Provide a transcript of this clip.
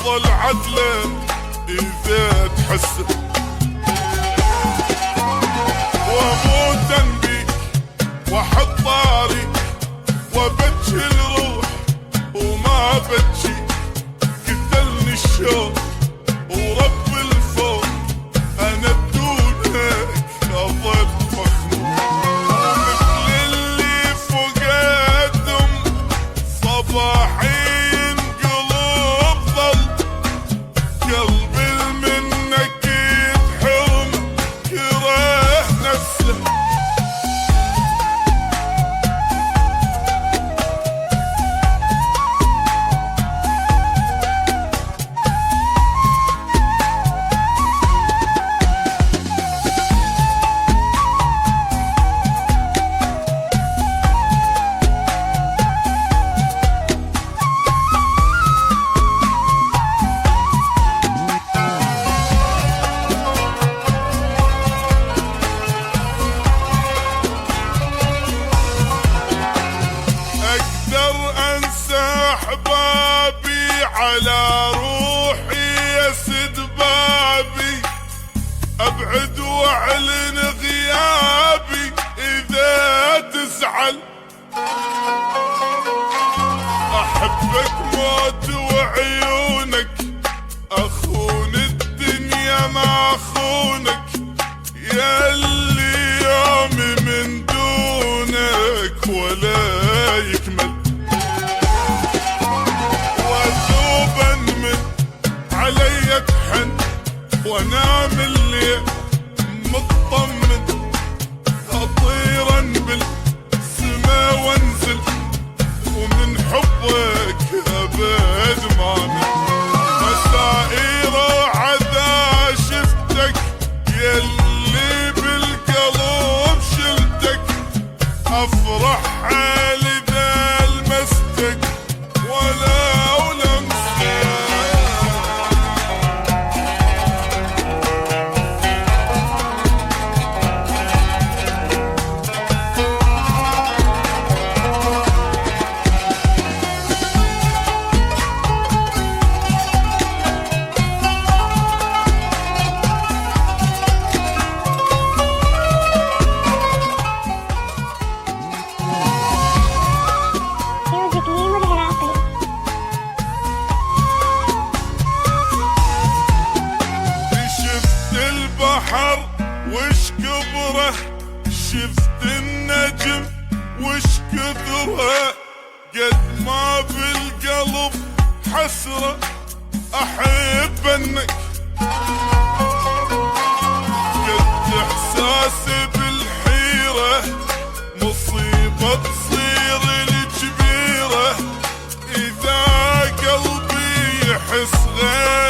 افضل عدله اذا تحسه، واموتا بيك واحط طاري وابجي الروح وما بجي، قتلني الشوق ورب الفوق انا بدونك اظل مخنوق، مثل اللي فقدهم صباحين قلوب ظل، قلبي منك يتحرم كره نفسه. احبابي على روحي يسد بابي، ابعد واعلن غيابي اذا تزعل، احبك موت وعيونك اخون الدنيا ما اخونك، يا اللي يومي من دونك ولا يكمل، علي تحن وانام الليل مطمن، اطيرا بالسما وانزل ومن حبك ابد ما مسائر عذا شفتك، يلي بالقلب شلتك، افرح حالي ذا لمستك ولو لمستك. البحر وش كبره، شفت النجم وش كثره، قد ما بالقلب حسرة احبنك، قد احساسي بالحيرة مصيبة تصير الكبيرة، اذا قلبي يحس غير